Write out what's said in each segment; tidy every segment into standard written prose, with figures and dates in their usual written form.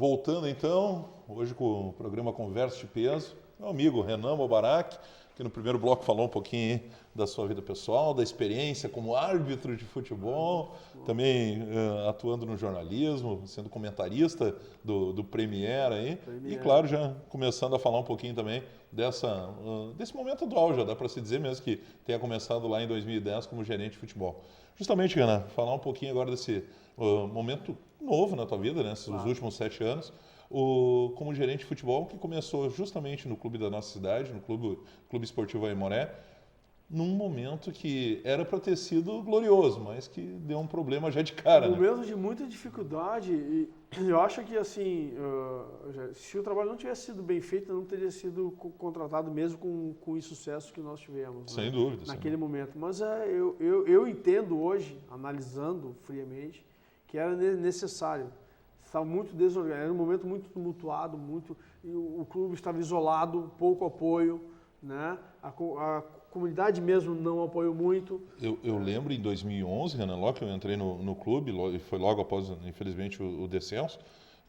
voltando então, hoje com o programa Conversa de Peso, meu amigo Renan Mubarak, que no primeiro bloco falou um pouquinho da sua vida pessoal, da experiência como árbitro de futebol, também atuando no jornalismo, sendo comentarista do Premier aí, e claro, já começando a falar um pouquinho também desse momento atual, já dá para se dizer mesmo que tenha começado lá em 2010 como gerente de futebol. Justamente, Renan, falar um pouquinho agora desse momento novo na tua vida, né, esses últimos 7 anos, como gerente de futebol, que começou justamente no clube da nossa cidade, no Clube Esportivo Aimoré, num momento que era para ter sido glorioso, mas que deu um problema já de cara. Um momento de muita dificuldade, e eu acho que assim, se o trabalho não tivesse sido bem feito, não teria sido contratado mesmo com o insucesso que nós tivemos. Sem dúvida. Naquele momento. Mas eu entendo hoje, analisando friamente, que era necessário. Estava muito desorganizado, era um momento muito tumultuado, o clube estava isolado, pouco apoio, né? A comunidade mesmo não apoiou muito. Eu lembro em 2011, Renan, logo que eu entrei no clube, foi logo após, infelizmente, o descenso,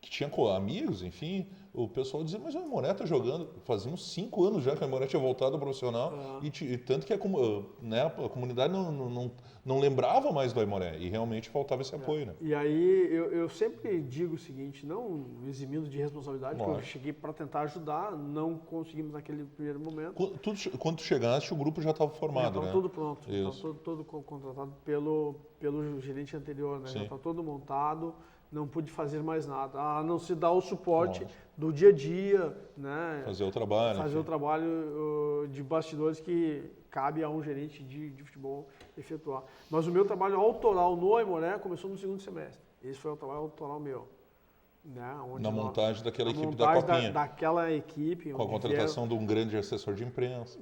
que tinha amigos, enfim, o pessoal dizia, mas o Aimoré está jogando, fazia uns 5 anos já que o Aimoré tinha voltado ao profissional, e tanto que a comunidade não lembrava mais do Aimoré, e realmente faltava esse apoio. Né? E aí eu sempre digo o seguinte, não eximindo de responsabilidade, porque eu cheguei para tentar ajudar, não conseguimos naquele primeiro momento. Quando tu chegaste, o grupo já estava formado, né? Estava tudo pronto, estava todo contratado pelo gerente anterior, né? Já estava todo montado. Não pude fazer mais nada, a não se dar o suporte do dia a dia, né? Fazer o trabalho. Fazer o trabalho de bastidores que cabe a um gerente de futebol efetuar. Mas o meu trabalho autoral no Aimoré começou no segundo semestre. Esse foi o trabalho autoral meu. Né? Na montagem daquela equipe da Copinha. Daquela equipe. Com a contratação de um grande assessor de imprensa.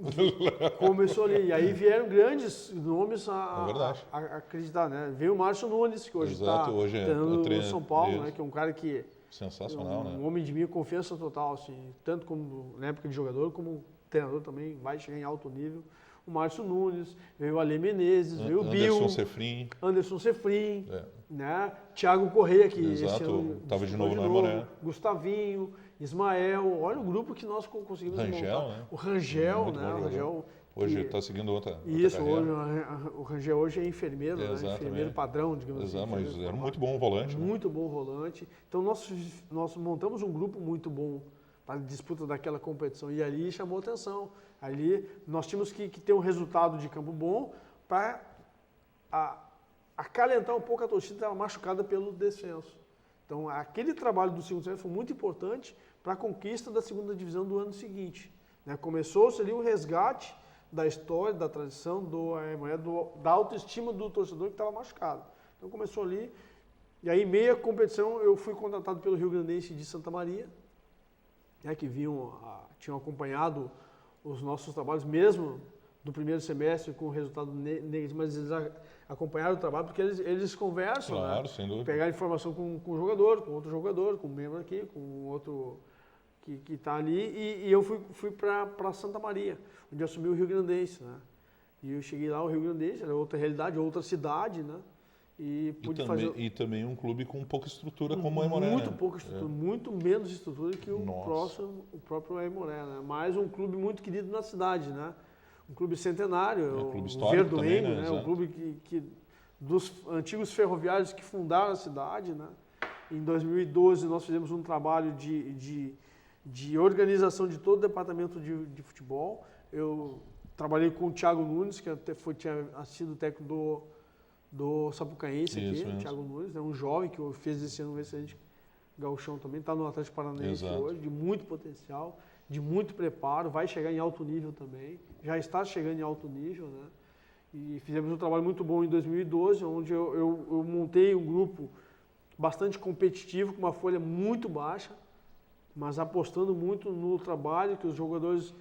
Começou ali. E aí vieram grandes nomes a acreditar. Né? Veio o Márcio Nunes, que hoje está no São Paulo, né? Que é um cara que... Sensacional, um homem de minha confiança total, assim, tanto como na época de jogador, como treinador também, vai chegar em alto nível. O Márcio Nunes, veio o Ale Menezes, veio o Bill, Anderson Sefrin, né? Thiago Correia, que esse ano estava de novo no Aimoré. Gustavinho, Ismael, olha o grupo que nós conseguimos montar. Né? O Rangel, né? O Rangel hoje está seguindo outra carreira. O Rangel hoje é enfermeiro, né? Enfermeiro padrão, digamos assim. Mas era muito bom volante. Muito bom volante. Então nós montamos um grupo muito bom para a disputa daquela competição e ali chamou atenção. Ali nós tínhamos que ter um resultado de campo bom para acalentar um pouco a torcida que estava machucada pelo descenso. Então aquele trabalho do segundo semestre foi muito importante para a conquista da segunda divisão do ano seguinte. Né? Começou-se ali o resgate da história, da tradição, da autoestima do torcedor que estava machucado. Então começou ali, e aí meia competição eu fui contratado pelo Rio Grandense de Santa Maria, né, que tinham acompanhado os nossos trabalhos, mesmo do primeiro semestre com resultado negativo, mas eles acompanharam o trabalho porque eles conversam, claro, né? Sem dúvida. Pegaram informação com o jogador, com outro jogador, com um membro aqui, com outro que está ali, e eu fui para Santa Maria, onde eu assumi o Rio Grandense, né? E eu cheguei lá, o Rio Grandense, era outra realidade, outra cidade, né? E também um clube com pouca estrutura como o Aimoré. Muito pouca estrutura, muito menos estrutura que o próprio Aimoré, né? Mas um clube muito querido na cidade, né? Um clube centenário, um clube histórico também, né? Um clube dos antigos ferroviários que fundaram a cidade, né? Em 2012 nós fizemos um trabalho de organização de todo o departamento de futebol. Eu trabalhei com o Thiago Nunes, que tinha sido técnico do Sapucaense aqui, Thiago Nunes, né, um jovem que fez esse ano um excelente gauchão também, está no Atlético Paranaense hoje, de muito potencial, de muito preparo, vai chegar em alto nível também, já está chegando em alto nível, né? E fizemos um trabalho muito bom em 2012, onde eu montei um grupo bastante competitivo, com uma folha muito baixa, mas apostando muito no trabalho que os jogadores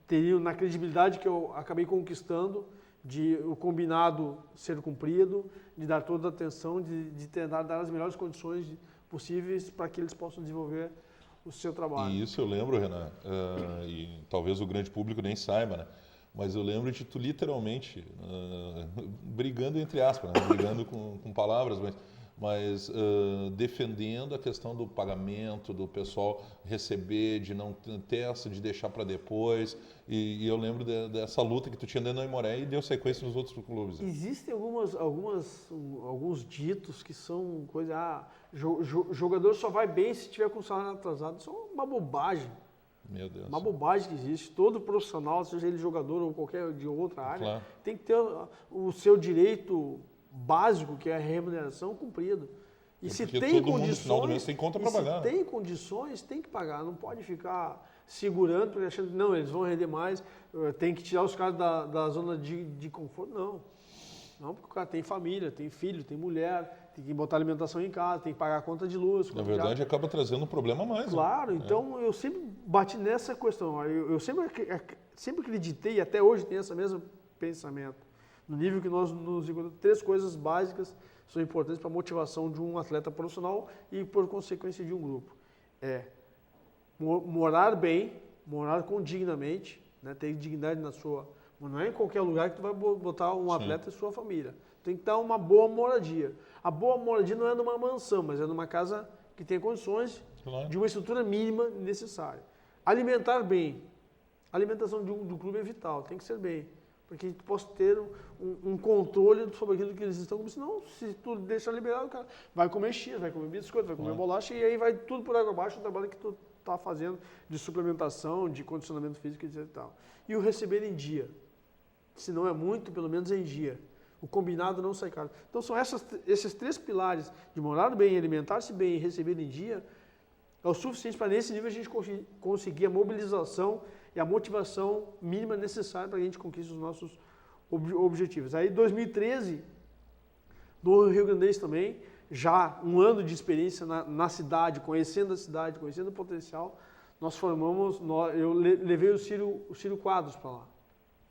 teriam, na credibilidade que eu acabei conquistando, de o combinado ser cumprido, de dar toda a atenção, de tentar dar as melhores condições possíveis para que eles possam desenvolver o seu trabalho. E isso eu lembro, Renan, e talvez o grande público nem saiba, né? Mas eu lembro de tu literalmente brigando entre aspas, né? Brigando com palavras, mas defendendo a questão do pagamento, do pessoal receber, de não ter essa, de deixar para depois. E eu lembro dessa luta que tu tinha dentro do Aimoré e deu sequência nos outros clubes. Existem alguns ditos que são coisa... jogador só vai bem se tiver com salário atrasado. Isso é uma bobagem. Meu Deus. Uma bobagem que existe. Todo profissional, seja ele jogador ou qualquer de outra área, claro, tem que ter o seu direito básico, que é a remuneração, cumprido. E se tem condições, no final do mês tem conta para pagar. Se tem condições, tem que pagar. Não pode ficar segurando, porque achando que não, eles vão render mais, tem que tirar os caras da zona de conforto. Não, porque o cara tem família, tem filho, tem mulher, tem que botar alimentação em casa, tem que pagar a conta de luz. Na verdade, acaba trazendo um problema a mais. Claro, então eu sempre bati nessa questão. Eu sempre acreditei, e até hoje tenho esse mesmo pensamento. No nível que nós nos encontramos, 3 coisas básicas são importantes para a motivação de um atleta profissional e, por consequência, de um grupo. Morar bem, morar dignamente, né, ter dignidade na sua... Não é em qualquer lugar que tu vai botar um atleta e sua família. Tem que dar uma boa moradia. A boa moradia não é numa mansão, mas é numa casa que tenha condições de uma estrutura mínima necessária. Alimentar bem. A alimentação do clube é vital, tem que ser bem. Porque a gente possa ter um controle sobre aquilo que eles estão comendo. Senão, se tu deixar liberado, o cara vai comer X, vai comer biscoito, vai comer bolacha, e aí vai tudo por água abaixo o trabalho que tu está fazendo de suplementação, de condicionamento físico, etc. E tal. E o receber em dia. Se não é muito, pelo menos é em dia. O combinado não sai caro. Então, são esses 3 pilares de morar bem, alimentar-se bem e receber em dia, é o suficiente para, nesse nível, a gente conseguir a mobilização e a motivação mínima necessária para que a gente conquiste os nossos objetivos. Aí, 2013, no Rio Grandense também, já um ano de experiência na cidade, conhecendo a cidade, conhecendo o potencial, nós formamos, eu levei o Círio Quadros para lá.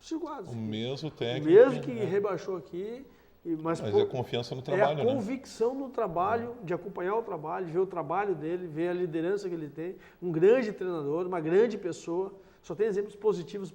O Círio Quadros. O mesmo técnico. O mesmo que rebaixou aqui. Mas é a confiança no trabalho, né? É a convicção no trabalho, de acompanhar o trabalho, ver o trabalho dele, ver a liderança que ele tem. Um grande treinador, uma grande pessoa. Só tem exemplos positivos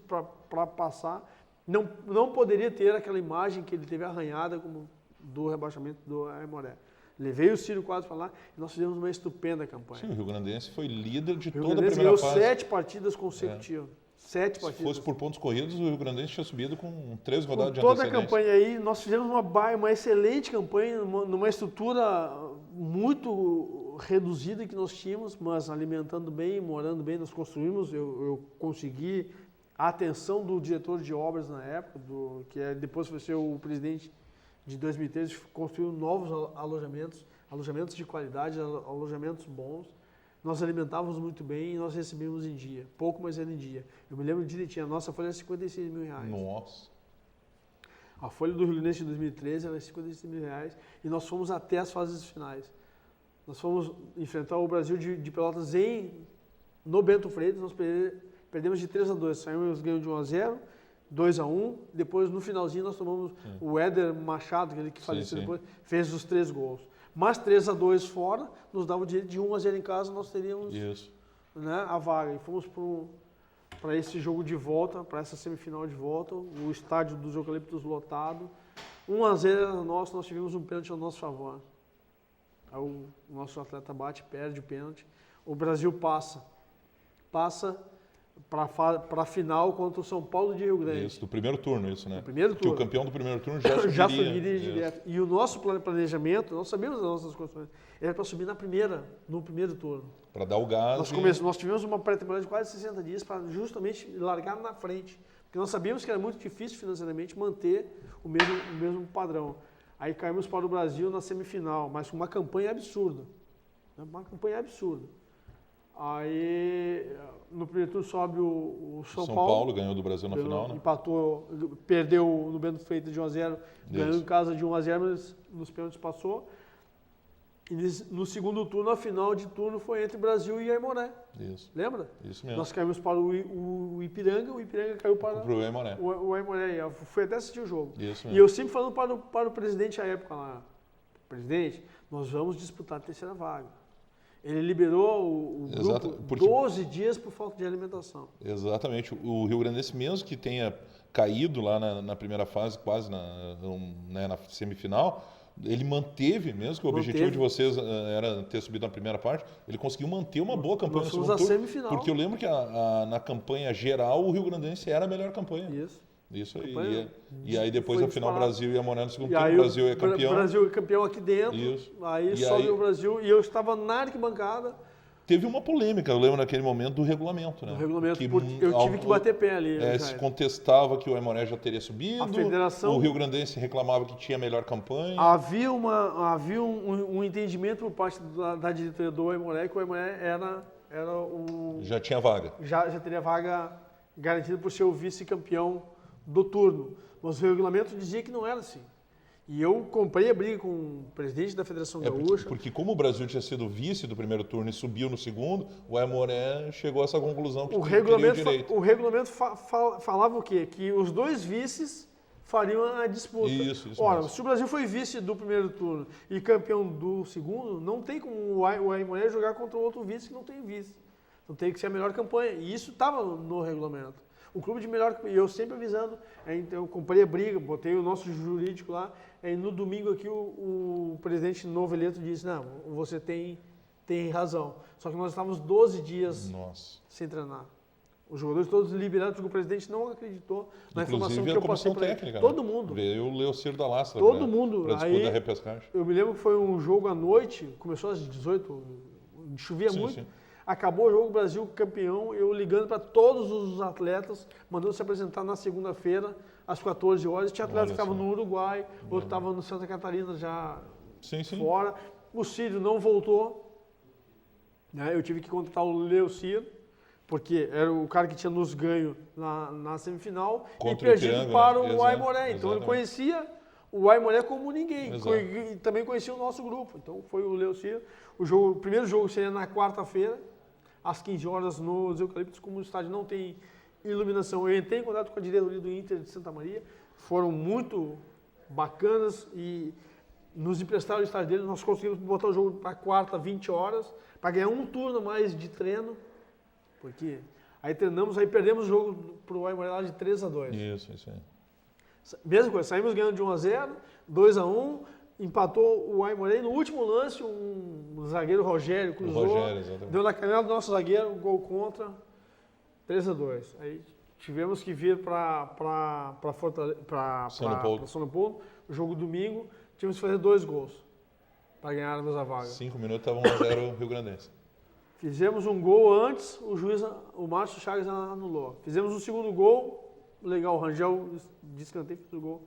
para passar. Não poderia ter aquela imagem que ele teve arranhada como do rebaixamento do Aimoré. Levei o Círio Quadros para lá e nós fizemos uma estupenda campanha. Sim, o Rio Grandense foi líder de toda a primeira primeira fase. Ganhou 7 partidas consecutivas. 7 partidas. Se fosse por pontos corridos, o Rio Grandense tinha subido com 3 rodadas de antecedência. antecedência. Toda a campanha aí, nós fizemos uma excelente campanha, numa estrutura muito reduzida que nós tínhamos, mas alimentando bem, morando bem, nós construímos, eu consegui a atenção do diretor de obras na época, que depois foi ser o presidente de 2013, construiu novos alojamentos de qualidade, alojamentos bons. Nós alimentávamos muito bem e nós recebíamos em dia. Pouco, mas era em dia. Eu me lembro direitinho, a nossa folha era 56 mil reais. Nossa! A folha do Rio Grandense de 2013 era 56 mil reais e nós fomos até as fases finais. Nós fomos enfrentar o Brasil de Pelotas no Bento Freitas, nós perdemos de 3-2. Saímos ganhando de 1-0, 2-1. Depois, no finalzinho, nós tomamos o Éder Machado, aquele que faleceu depois, fez os 3 gols. Mas 3-2 fora, nos dava o direito de 1-0 em casa, nós teríamos né, a vaga. E fomos para esse jogo de volta, para essa semifinal de volta, o estádio dos Eucaliptos lotado. 1-0 era nosso, nós tivemos um pênalti ao nosso favor. Aí o nosso atleta bate, perde o pênalti. O Brasil passa para a final contra o São Paulo de Rio Grande. Isso, do primeiro turno, isso, né? Do primeiro turno. Porque o campeão do primeiro turno já subiria direto. E o nosso planejamento, nós sabemos as nossas condições, era para subir no primeiro turno. Para dar o gás. Nós tivemos uma pré-temporada de quase 60 dias para justamente largar na frente. Porque nós sabíamos que era muito difícil financeiramente manter o mesmo padrão. Aí caímos para o Brasil na semifinal, mas com uma campanha absurda. Uma campanha absurda. Aí, no primeiro turno sobe o São Paulo. São Paulo ganhou do Brasil na final, né? Empatou, perdeu no Bento Freitas de 1-0, ganhou em casa de 1-0, mas nos pênaltis passou. E no segundo turno, a final de turno foi entre Brasil e Aimoré. Isso. Lembra? Isso mesmo. Nós caímos para o Ipiranga caiu para o Aimoré. O Aimoré. Eu fui até assistir o jogo. Isso mesmo. E eu sempre falando para o presidente à época lá, presidente, nós vamos disputar a terceira vaga. Ele liberou o grupo 12 dias por falta de alimentação. Exatamente. O Rio Grandense, mesmo que tenha caído lá na primeira fase, quase na semifinal, Ele manteve, mesmo que o objetivo de vocês era ter subido na primeira parte, ele conseguiu manter uma boa campanha Nós no fomos segundo à turno. semifinal. Porque eu lembro que na campanha geral o Rio Grandense era a melhor campanha. Isso aí. Campanha E aí depois, foi afinal, o disparado. Brasil e a Morena no segundo E turno, aí o Brasil é campeão. O Brasil é campeão aqui dentro. Isso. Aí E sobe aí- o Brasil e eu estava na arquibancada. Teve uma polêmica, eu lembro naquele momento do regulamento, né? No regulamento, Que, porque eu tive que bater pé ali. se Jair. contestava que o Aimoré já teria subido, A federação- o Rio Grandense reclamava que tinha melhor campanha. Havia um entendimento por parte da diretoria do Aimoré que o Aimoré era o... Já tinha vaga. Já teria vaga garantida por ser o vice-campeão do turno. Mas o regulamento dizia que não era assim. E eu comprei a briga com o presidente da Federação Gaúcha. Porque como o Brasil tinha sido vice do primeiro turno e subiu no segundo, o Aimoré chegou a essa conclusão que O teria regulamento, direito. o regulamento falava o quê? Que os dois vices fariam a disputa. Isso Ora, mesmo. se o Brasil foi vice do primeiro turno e campeão do segundo, não tem como o Aimoré jogar contra o outro vice que não tem vice. Então tem que ser a melhor campanha. E isso estava no regulamento. O clube de melhor... E eu sempre avisando, então eu comprei a briga, botei o nosso jurídico lá, e no domingo aqui o presidente novo eleito disse, não, você tem razão. Só que nós estávamos 12 dias sem treinar. Os jogadores todos liberados, porque o presidente não acreditou na informação que Inclusive a eu passei comissão para ele. técnica. Todo né? mundo. Veio o Leocir da Lastra Todo mundo. para disputa Aí, da repescagem. Eu me lembro que foi um jogo à noite, começou às 18, chovia muito. Sim. Acabou o jogo, Brasil campeão, eu ligando para todos os atletas, mandando se apresentar na segunda-feira, às 14 horas. Tinha atletas que estavam no Uruguai, outro estava no Santa Catarina já fora. O Círio não voltou, né? Eu tive que contratar o Leocir, porque era o cara que tinha nos ganho na semifinal Contra e perdido Ipiranga, para né? o Aimoré. Então ele conhecia o Aimoré como ninguém. E também conhecia o nosso grupo. Então foi o Leocir. O primeiro jogo seria na quarta-feira, às 15 horas nos Eucaliptos. Como o estádio não tem iluminação, eu entrei em contato com a diretoria do Inter de Santa Maria. Foram muito bacanas e nos emprestaram o estádio deles. Nós conseguimos botar o jogo para quarta, 20 horas, para ganhar um turno a mais de treino. Porque aí treinamos, aí perdemos o jogo para o Aimoré lá de 3-2. Isso aí. Mesma coisa, saímos ganhando de 1-0, 2-1, empatou o Aimoré. No último lance, um zagueiro Rogério cruzou, deu na canela do nosso zagueiro, gol contra, 3-2. Aí tivemos que vir para São Leopoldo, jogo domingo, tivemos que fazer 2 gols para ganharmos a vaga. 5 minutos, estava 1-0 Rio Grandense. Fizemos um gol antes, o Márcio Chagas anulou. Fizemos o segundo gol, legal, o Rangel de escanteio fez o gol.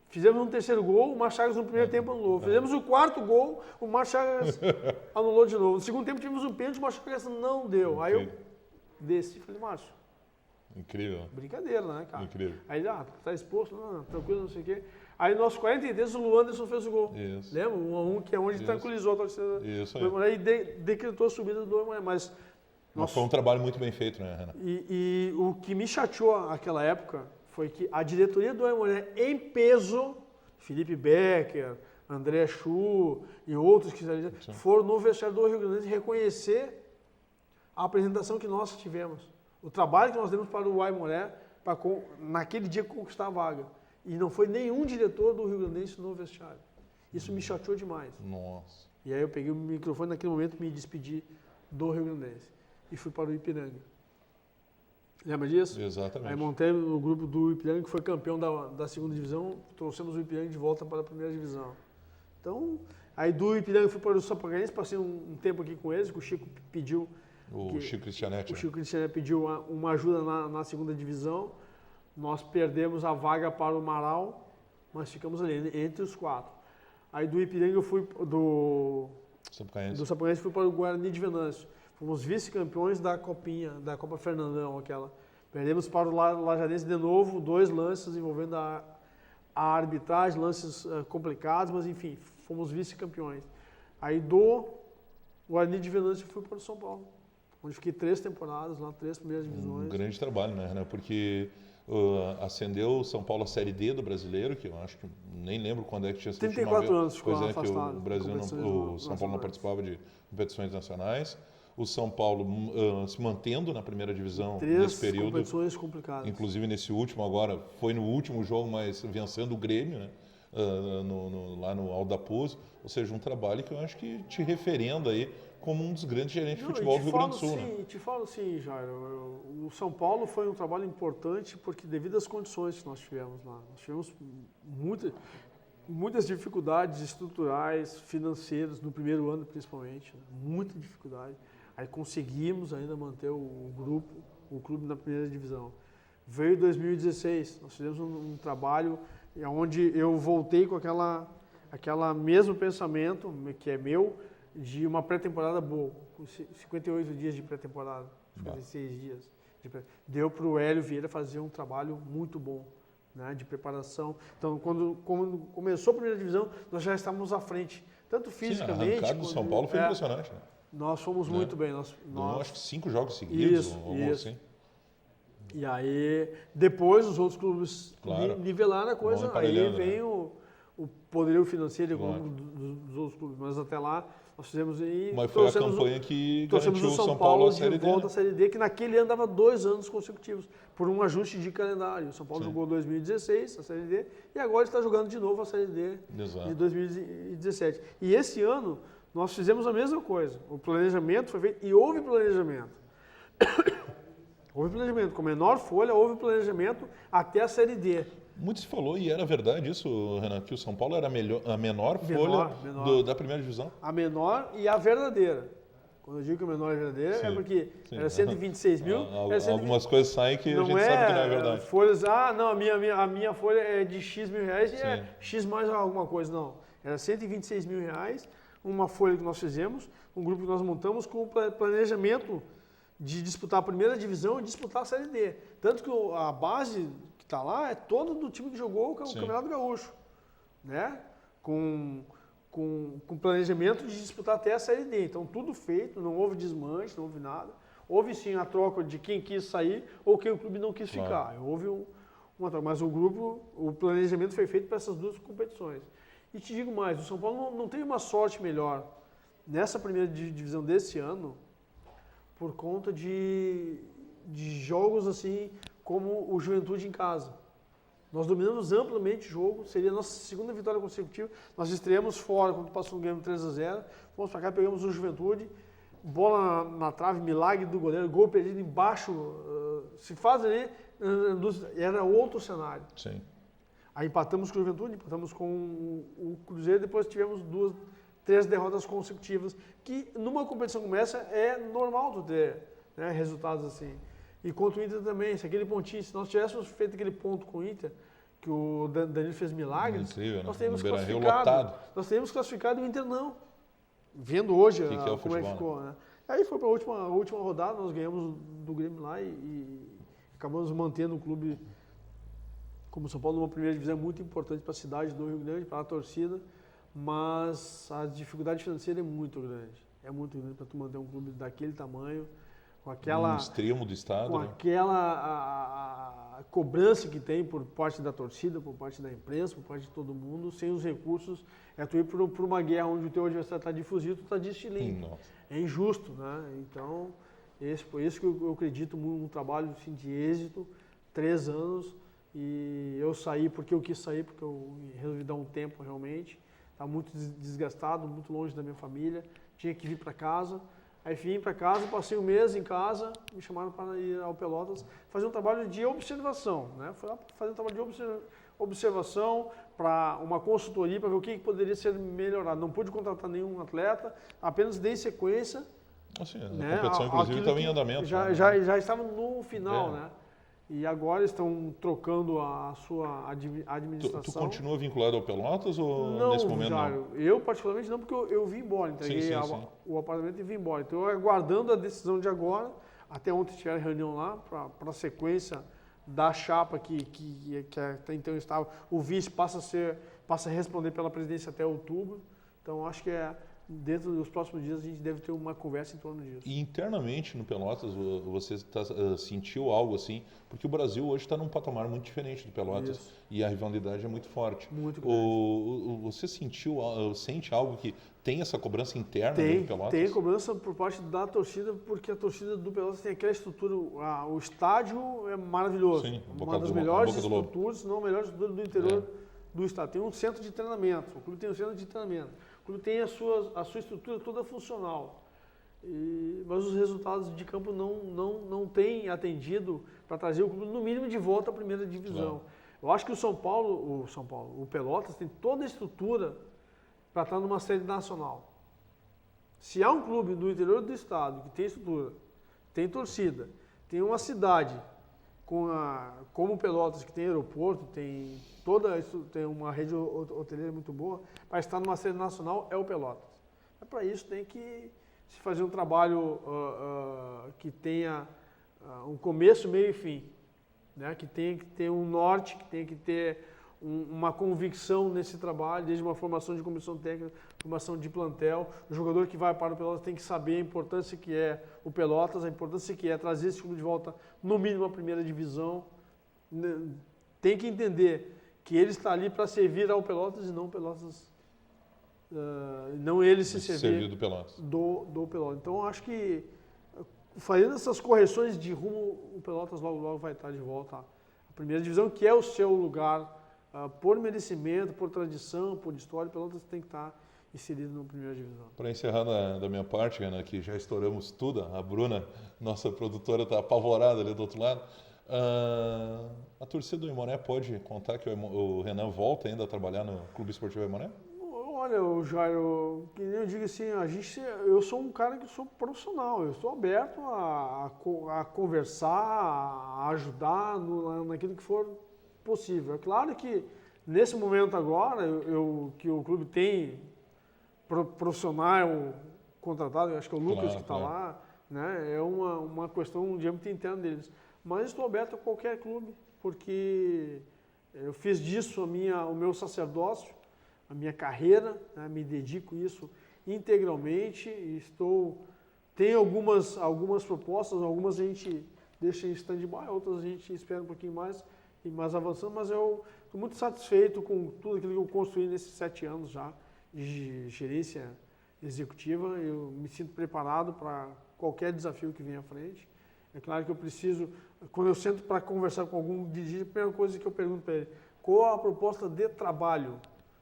Fizemos um terceiro gol, o Márcio Chagas no primeiro tempo anulou. Fizemos o quarto gol, o Márcio Chagas anulou de novo. No segundo tempo tivemos um pênalti, o Márcio Chagas não deu. Aí eu desci e falei, Márcio, incrível. Brincadeira, né, cara? Incrível. Aí ele, tá exposto, não, tranquilo, não sei o quê. Aí, nos 43, o Luanderson fez o gol. Isso. Lembra? 1-1, que é onde tranquilizou a torcida Isso do Aimoré e decretou a subida do Aimoré. Mas foi um trabalho muito bem feito, né, Renan? E o que me chateou naquela época foi que a diretoria do Aimoré, em peso, Felipe Becker, André Chu e outros que foram no vestiário do Rio Grande reconhecer a apresentação que nós tivemos. O trabalho que nós demos para o Aimoré para naquele dia conquistar a vaga. E não foi nenhum diretor do Rio Grandense no vestiário. Isso me chateou demais. Nossa. E aí eu peguei o microfone naquele momento, me despedi do Rio Grandense e fui para o Ipiranga. Lembra disso? Exatamente. Aí montei o grupo do Ipiranga, que foi campeão da segunda divisão, trouxemos o Ipiranga de volta para a primeira divisão. Então, aí do Ipiranga fui para o Sapucaense, passei um tempo aqui com eles, que o Chico pediu... O Chico Cristianetti. O Chico Cristianetti pediu uma ajuda na segunda divisão. Nós perdemos a vaga para o Marau, mas ficamos ali entre os 4. Aí do Ipiranga eu fui do Sapucaense fui para o Guarani de Venâncio. Fomos vice-campeões da Copinha, da Copa Fernandão, aquela. Perdemos para o Lajadense de novo, 2 lances envolvendo a arbitragem, lances complicados, mas enfim, fomos vice-campeões. Aí do Guarani de Venâncio eu fui para o São Paulo, onde fiquei 3 temporadas, lá 3 primeiras divisões. Um grande trabalho, né, Renan? Porque ascendeu o São Paulo à Série D do Brasileiro, que eu acho que nem lembro quando é que tinha sido 34 anos ficou afastado. Pois é, que o Brasil o São Paulo não participava de competições nacionais. O São Paulo se mantendo na primeira divisão nesse período. 3 competições complicadas. Inclusive nesse último agora, foi no último jogo, mas vencendo o Grêmio, né? lá no Alto da Puz, ou seja, um trabalho que eu acho que te referenda aí como um dos grandes gerentes de futebol do Rio Grande do Sul. Sim, te falo sim, Jairo. O São Paulo foi um trabalho importante porque devido às condições que nós tivemos lá, nós tivemos muitas dificuldades estruturais, financeiras, no primeiro ano principalmente, né? Muita dificuldade. Aí conseguimos ainda manter o clube na primeira divisão. Veio 2016, nós fizemos um trabalho onde eu voltei com aquela mesmo pensamento, que é meu, de uma pré-temporada boa, com 58 dias de pré-temporada, 56 dias. Deu para o Hélio Vieira fazer um trabalho muito bom, né, de preparação. Então, quando começou a primeira divisão, nós já estávamos à frente, tanto fisicamente... Sim, a arrancada do São Paulo foi impressionante, né? Nós fomos muito bem. Acho que 5 jogos seguidos, isso. Assim. E aí, depois os outros clubes nivelaram a coisa, aí vem o poderio financeiro e econômico dos outros clubes. Mas até lá, nós fizemos... Mas foi a campanha que garantiu o São Paulo à Série D. Volta à Série D, que naquele ano dava 2 anos consecutivos, por um ajuste de calendário. O São Paulo jogou 2016, a Série D, e agora está jogando de novo a Série D de 2017. E esse ano, nós fizemos a mesma coisa. O planejamento foi feito, e houve planejamento. Houve planejamento. Com menor folha, houve planejamento até a Série D. Muito se falou, e era verdade isso, Renan, que o São Paulo era a menor folha da primeira divisão? A menor e a verdadeira. Quando eu digo que a menor é verdadeira, é porque era 126 mil. Algumas coisas saem que a gente sabe que não é verdade. Folhas, não, a minha folha é de X mil reais e é X mais alguma coisa, não. Era 126 mil reais, uma folha que nós fizemos, um grupo que nós montamos com o planejamento de disputar a primeira divisão e disputar a Série D. Tanto que a base que está lá é todo do time que jogou o Campeonato Gaúcho, né? Com planejamento de disputar até a Série D. Então, tudo feito, não houve desmanche, não houve nada. Houve sim a troca de quem quis sair ou quem o clube não quis ficar. Houve uma troca, mas o planejamento foi feito para essas duas competições. E te digo mais, o São Paulo não teve uma sorte melhor nessa primeira divisão desse ano por conta de jogos assim como o Juventude em casa. Nós dominamos amplamente o jogo, seria a nossa segunda vitória consecutiva. Nós estreamos fora quando passou o game 3-0, fomos para cá, pegamos o Juventude, bola na trave, milagre do goleiro, gol perdido embaixo, se faz ali, era outro cenário. Sim. Aí empatamos com o Juventude, empatamos com o Cruzeiro, depois tivemos 3 derrotas consecutivas, que numa competição como essa é normal tu ter, né, resultados assim. E contra o Inter também, se aquele pontinho, se nós tivéssemos feito aquele ponto com o Inter, que o Danilo fez milagres, incrível, nós teríamos né? classificado. Nós teríamos classificado e o Inter não. Vendo hoje como é que ficou, né? Aí foi para a última rodada, nós ganhamos do Grêmio lá e acabamos mantendo o clube como São Paulo numa primeira divisão muito importante para a cidade do Rio Grande, para a torcida, mas a dificuldade financeira é muito grande. É muito grande para tu manter um clube daquele tamanho, com aquela... No extremo do estado, com aquela a cobrança que tem por parte da torcida, por parte da imprensa, por parte de todo mundo, sem os recursos, tu ir por uma guerra onde o teu adversário está de fuzil, tu está de estilingue. É injusto, né? Então, por isso que eu acredito um trabalho assim, de êxito, 3 anos, e eu saí porque eu quis sair, porque eu resolvi dar um tempo realmente, estava muito desgastado, muito longe da minha família, tinha que vir para casa. Aí vim para casa, passei um mês em casa, me chamaram para ir ao Pelotas fazer um trabalho de observação, né? Fui lá fazer um trabalho de observação para uma consultoria para ver o que poderia ser melhorado. Não pude contratar nenhum atleta, apenas dei sequência. Assim, a competição inclusive estava em andamento. Já estava no final, né? E agora estão trocando a sua administração. Tu continua vinculado ao Pelotas ou não, nesse momento Jário, não? Eu particularmente não, porque eu vim embora, entreguei o apartamento e vim embora. Então eu aguardando a decisão de agora, até ontem tiveram reunião lá para a sequência da chapa que até então estava. O vice passa a responder pela presidência até outubro. Então acho que dentro dos próximos dias a gente deve ter uma conversa em torno disso. E internamente no Pelotas, você sentiu algo assim? Porque o Brasil hoje está num patamar muito diferente do Pelotas. Isso. E a rivalidade é muito forte. Muito grande. Você sente algo que tem essa cobrança interna do Pelotas? Tem cobrança por parte da torcida, porque a torcida do Pelotas tem aquela estrutura, o estádio é maravilhoso. Sim, uma das melhores estruturas, se não a melhor estrutura do interior do estado. Tem um centro de treinamento, o clube tem um centro de treinamento, o clube tem a sua estrutura toda funcional. Mas os resultados de campo não têm atendido para trazer o clube, no mínimo, de volta à primeira divisão. Claro. Eu acho que o Pelotas tem toda a estrutura para estar numa série nacional. Se há um clube do interior do estado que tem estrutura, tem torcida, tem uma cidade como o Pelotas, que tem aeroporto, tem uma rede hoteleira muito boa, para estar numa série nacional, é o Pelotas. Para isso tem que se fazer um trabalho que tenha um começo, meio e fim, né? Que tenha que ter um norte, que tenha que ter uma convicção nesse trabalho, desde uma formação de comissão técnica, formação de plantel. O jogador que vai para o Pelotas tem que saber a importância que é o Pelotas, a importância que é trazer esse clube de volta, no mínimo, à primeira divisão. Tem que entender que ele está ali para servir ao Pelotas e não o Pelotas, não ele se servir do Pelotas. Do Pelotas. Então, acho que fazendo essas correções de rumo, o Pelotas logo vai estar de volta à primeira divisão, que é o seu lugar. Por merecimento, por tradição, por história, o Pelotas tem que estar inserido na primeira divisão. Para encerrar da minha parte, Renan, que já estouramos tudo, a Bruna, nossa produtora, está apavorada ali do outro lado. A torcida do Aimoré pode contar que o Renan volta ainda a trabalhar no Clube Esportivo Aimoré? Olha, Jairo, que nem eu digo assim, eu sou um cara que sou profissional, eu estou aberto a conversar, a ajudar naquilo que for possível. É claro que nesse momento agora, que o clube tem profissional contratado, eu acho que é o Lucas que está lá, né? É uma questão de âmbito interno deles. Mas estou aberto a qualquer clube, porque eu fiz disso o meu sacerdócio, a minha carreira, né? Me dedico a isso integralmente e tenho algumas propostas, algumas a gente deixa em stand-by, outras a gente espera um pouquinho mais avançando, mas eu estou muito satisfeito com tudo aquilo que eu construí nesses 7 anos já de gerência executiva. Eu me sinto preparado para qualquer desafio que venha à frente. É claro que eu preciso, quando eu sento para conversar com algum dirigente, a primeira coisa que eu pergunto para ele, qual a proposta de trabalho?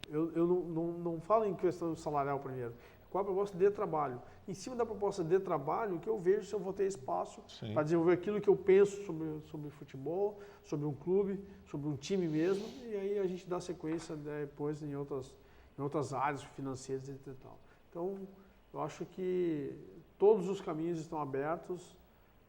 Eu não falo em questão salarial primeiro. Qual a proposta de trabalho? Em cima da proposta de trabalho, que eu vejo se eu vou ter espaço para desenvolver aquilo que eu penso sobre futebol, sobre um clube, sobre um time mesmo, e aí a gente dá sequência depois em outras áreas financeiras e tal. Então, eu acho que todos os caminhos estão abertos.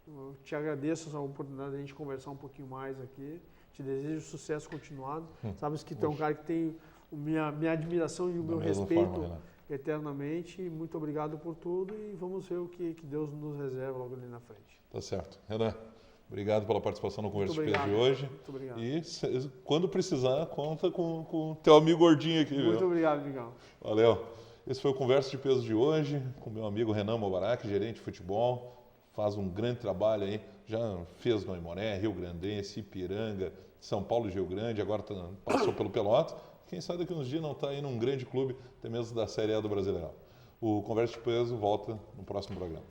Eu te agradeço a oportunidade de a gente conversar um pouquinho mais aqui. Te desejo sucesso continuado. Sabes que tu é um cara que tem minha admiração e o meu respeito eternamente. Muito obrigado por tudo e vamos ver o que Deus nos reserva logo ali na frente. Tá certo. Renan, obrigado pela participação no Conversa de Peso de hoje. Muito obrigado. E quando precisar, conta com o teu amigo gordinho aqui. Muito obrigado, Miguel. Valeu. Esse foi o Conversa de Peso de hoje, com meu amigo Renan Mobarak, gerente de futebol. Faz um grande trabalho aí. Já fez no Aimoré, Rio Grandense, Ipiranga, São Paulo e Rio Grande, agora passou pelo Pelotas. Quem sabe daqui uns dias não está aí num grande clube, até mesmo da Série A do Brasileirão. O Conversa de Peso volta no próximo programa.